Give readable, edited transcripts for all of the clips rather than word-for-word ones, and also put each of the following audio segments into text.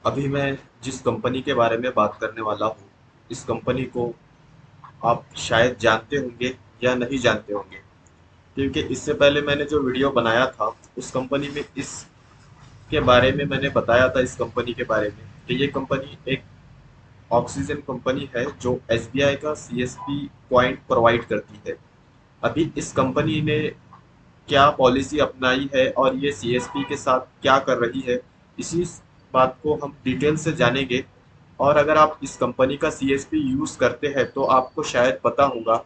अभी मैं जिस कंपनी के बारे में बात करने वाला हूँ, इस कंपनी को आप शायद जानते होंगे या नहीं जानते होंगे, क्योंकि इससे पहले मैंने जो वीडियो बनाया था उस कंपनी में इसके बारे में मैंने बताया था, इस कंपनी के बारे में कि ये कंपनी एक ऑक्सीजन कंपनी है जो एसबीआई का सीएसपी पॉइंट प्रोवाइड करती है। अभी इस कंपनी ने क्या पॉलिसी अपनाई है और ये सीएसपी के साथ क्या कर रही है, इसी बात को हम डिटेल से जानेंगे। और अगर आप इस कंपनी का सीएसपी यूज़ करते हैं तो आपको शायद पता होगा,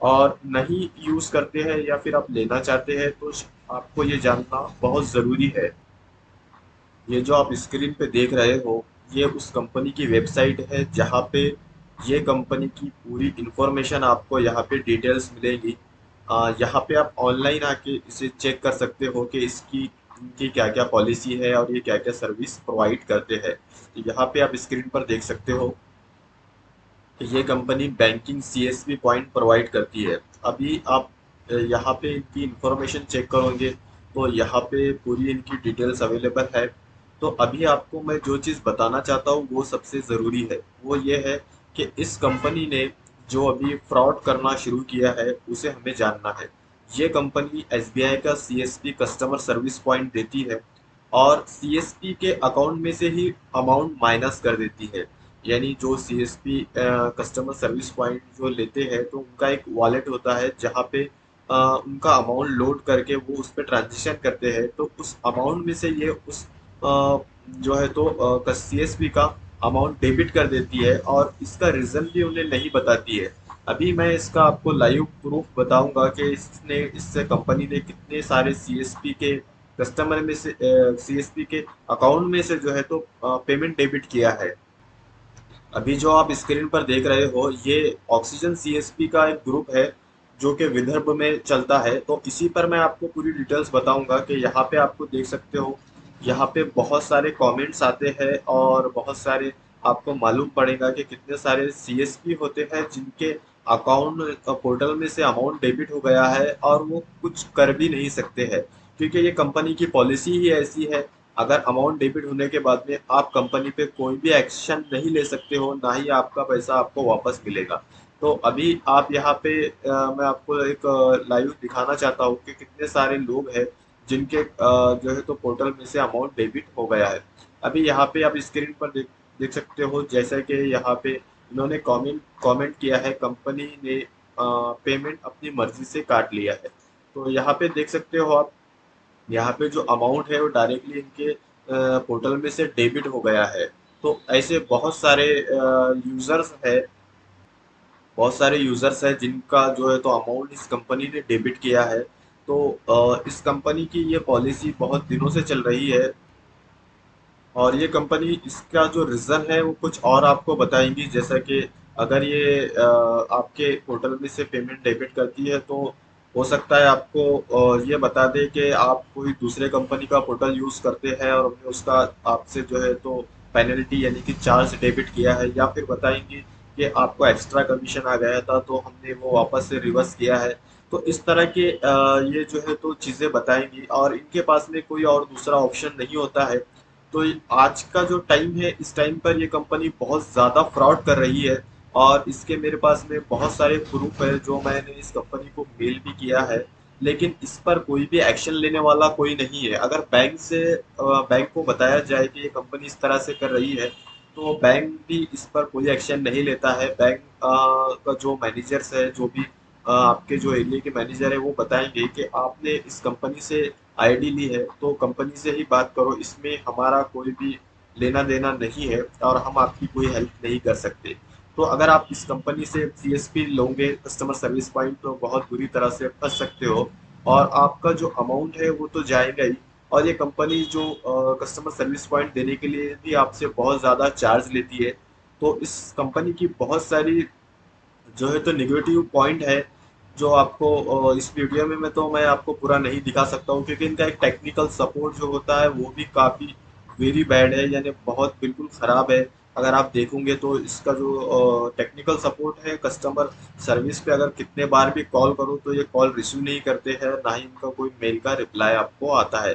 और नहीं यूज़ करते हैं या फिर आप लेना चाहते हैं तो आपको ये जानना बहुत ज़रूरी है। ये जो आप स्क्रीन पे देख रहे हो, ये उस कंपनी की वेबसाइट है जहाँ पे ये कंपनी की पूरी इंफॉर्मेशन आपको यहाँ पे डिटेल्स मिलेगी। यहाँ पे आप ऑनलाइन आके इसे चेक कर सकते हो कि इसकी इनकी क्या क्या पॉलिसी है और ये क्या क्या सर्विस प्रोवाइड करते हैं। तो यहाँ पे आप स्क्रीन पर देख सकते हो कि ये company banking CSP point provide करती है। अभी आप यहाँ पे इनकी इंफॉर्मेशन चेक करोगे तो यहाँ पे पूरी इनकी डिटेल्स अवेलेबल है। तो अभी आपको मैं जो चीज़ बताना चाहता हूँ वो सबसे ज़रूरी है, वो ये है कि इस कंपनी ने जो अभी फ्रॉड करना शुरू किया है उसे हमें जानना है। ये कंपनी एसबीआई का सीएसपी कस्टमर सर्विस पॉइंट देती है और सीएसपी के अकाउंट में से ही अमाउंट माइनस कर देती है। यानी जो सीएसपी कस्टमर सर्विस पॉइंट जो लेते हैं तो उनका एक वॉलेट होता है जहाँ पे उनका अमाउंट लोड करके वो उस पर ट्रांजेक्शन करते हैं, तो उस अमाउंट में से ये उस जो है तो सीएसपी का अमाउंट डेबिट कर देती है और इसका रीज़न भी उन्हें नहीं बताती है। अभी मैं इसका आपको लाइव प्रूफ बताऊंगा कि इसने इससे कंपनी ने कितने सारे सीएसपी के कस्टमर में से सीएसपी के अकाउंट में से जो है तो पेमेंट डेबिट किया है। अभी जो आप स्क्रीन पर देख रहे हो ये ऑक्सीजन सीएसपी का एक ग्रुप है जो कि विदर्भ में चलता है। तो इसी पर मैं आपको पूरी डिटेल्स बताऊंगा कि यहाँ पे आपको देख सकते हो, यहाँ पे बहुत सारे कमेंट्स आते हैं और बहुत सारे आपको मालूम पड़ेगा कि कितने सारे सीएसपी होते हैं जिनके अकाउंट पोर्टल में से अमाउंट डेबिट हो गया है और वो कुछ कर भी नहीं सकते हैं, क्योंकि ये कंपनी की पॉलिसी ही ऐसी है। अगर अमाउंट डेबिट होने के बाद में आप कंपनी पे कोई भी एक्शन नहीं ले सकते हो, ना ही आपका पैसा आपको वापस मिलेगा। तो अभी आप यहाँ पे मैं आपको एक लाइव दिखाना चाहता हूँ कि कितने सारे लोग हैं जिनके जो है तो पोर्टल में से अमाउंट डेबिट हो गया है। अभी यहाँ पे आप स्क्रीन पर देख देख सकते हो, जैसा कि यहाँ पे इन्होंने कमेंट कमेंट किया है, कंपनी ने पेमेंट अपनी मर्जी से काट लिया है। तो यहाँ पे देख सकते हो आप, यहाँ पे जो अमाउंट है वो डायरेक्टली इनके पोर्टल में से डेबिट हो गया है। तो ऐसे बहुत सारे यूजर्स हैं जिनका जो है तो अमाउंट इस कंपनी ने डेबिट किया है। तो इस कंपनी की ये पॉलिसी बहुत दिनों से चल रही है और ये कंपनी इसका जो रीज़न है वो कुछ और आपको बताएंगी, जैसा कि अगर ये आपके पोर्टल में से पेमेंट डेबिट करती है तो हो सकता है आपको ये बता दे कि आप कोई दूसरे कंपनी का पोर्टल यूज़ करते हैं और हमने उसका आपसे जो है तो पेनल्टी यानी कि चार्ज डेबिट किया है, या फिर बताएंगी कि आपको एक्स्ट्रा कमीशन आ गया था तो हमने वो वापस से रिवर्स किया है। तो इस तरह के ये जो है तो चीज़ें बताएंगी और इनके पास में कोई और दूसरा ऑप्शन नहीं होता है। तो आज का जो टाइम है, इस टाइम पर ये कंपनी बहुत ज़्यादा फ्रॉड कर रही है और इसके मेरे पास में बहुत सारे प्रूफ है जो मैंने इस कंपनी को मेल भी किया है। लेकिन इस पर कोई भी एक्शन लेने वाला कोई नहीं है। अगर बैंक को बताया जाए कि ये कंपनी इस तरह से कर रही है तो बैंक भी इस पर कोई एक्शन नहीं लेता है। बैंक का जो मैनेजर्स है, जो भी आपके जो एरिया के मैनेजर है, वो बताएंगे कि आपने इस कंपनी से आईडी ली है तो कंपनी से ही बात करो, इसमें हमारा कोई भी लेना देना नहीं है और हम आपकी कोई हेल्प नहीं कर सकते। तो अगर आप इस कंपनी से सीएसपी लोगे, कस्टमर सर्विस पॉइंट, तो बहुत बुरी तरह से फंस सकते हो और आपका जो अमाउंट है वो तो जाएगा ही। और ये कंपनी जो कस्टमर सर्विस पॉइंट देने के लिए भी आपसे बहुत ज़्यादा चार्ज लेती है। तो इस कंपनी की बहुत सारी जो है तो निगेटिव पॉइंट है जो आपको इस वीडियो में मैं आपको पूरा नहीं दिखा सकता हूँ, क्योंकि इनका एक टेक्निकल सपोर्ट जो होता है वो भी काफ़ी वेरी बैड है, यानी बहुत बिल्कुल ख़राब है। अगर आप देखोगे तो इसका जो टेक्निकल सपोर्ट है, कस्टमर सर्विस पे अगर कितने बार भी कॉल करो तो ये कॉल रिसीव नहीं करते हैं, ना ही इनका कोई मेल का रिप्लाई आपको आता है।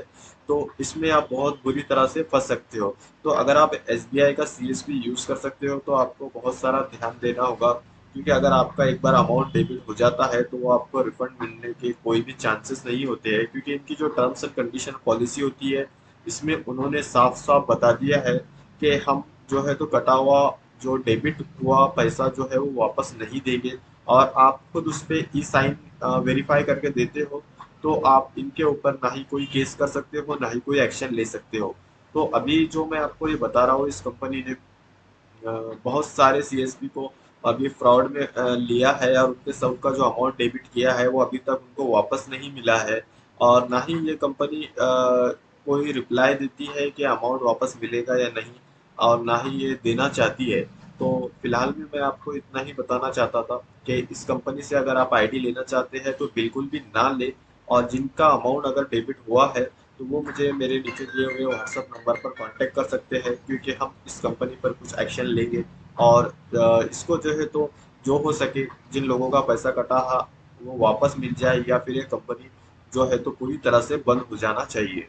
तो इसमें आप बहुत बुरी तरह से फंस सकते हो। तो अगर आप एसबीआई का सीएसपी यूज कर सकते हो तो आपको बहुत सारा ध्यान देना होगा, क्योंकि अगर आपका एक बार अमाउंट डेबिट हो जाता है तो वो आपको रिफंड मिलने के कोई भी चांसेस नहीं होते हैं, क्योंकि इनकी जो टर्म्स एंड कंडीशन पॉलिसी होती है इसमें उन्होंने साफ साफ बता दिया है कि हम जो है तो कटा हुआ जो डेबिट हुआ पैसा जो है वो वापस नहीं देंगे। और आप खुद उस पे ई साइन वेरीफाई करके देते हो तो आप इनके ऊपर ना ही कोई केस कर सकते हो ना ही कोई एक्शन ले सकते हो। तो अभी जो मैं आपको ये बता रहा हूँ, इस कंपनी ने बहुत सारे सीएसपी को अभी फ्रॉड में लिया है और उनके सबका जो अमाउंट डेबिट किया है वो अभी तक उनको वापस नहीं मिला है। और ना ही ये कंपनी कोई रिप्लाई देती है कि अमाउंट वापस मिलेगा या नहीं, और ना ही ये देना चाहती है। तो फिलहाल में मैं आपको इतना ही बताना चाहता था कि इस कंपनी से अगर आप आईडी लेना चाहते हैं तो बिल्कुल भी ना ले। और जिनका अमाउंट अगर डेबिट हुआ है तो वो मुझे मेरे नीचे दिए हुए व्हाट्सएप नंबर पर कांटेक्ट कर सकते हैं, क्योंकि हम इस कंपनी पर कुछ एक्शन लेंगे। और इसको जो है तो जो हो सके जिन लोगों का पैसा कटा है वो वापस मिल जाए, या फिर ये कंपनी जो है तो पूरी तरह से बंद हो जाना चाहिए।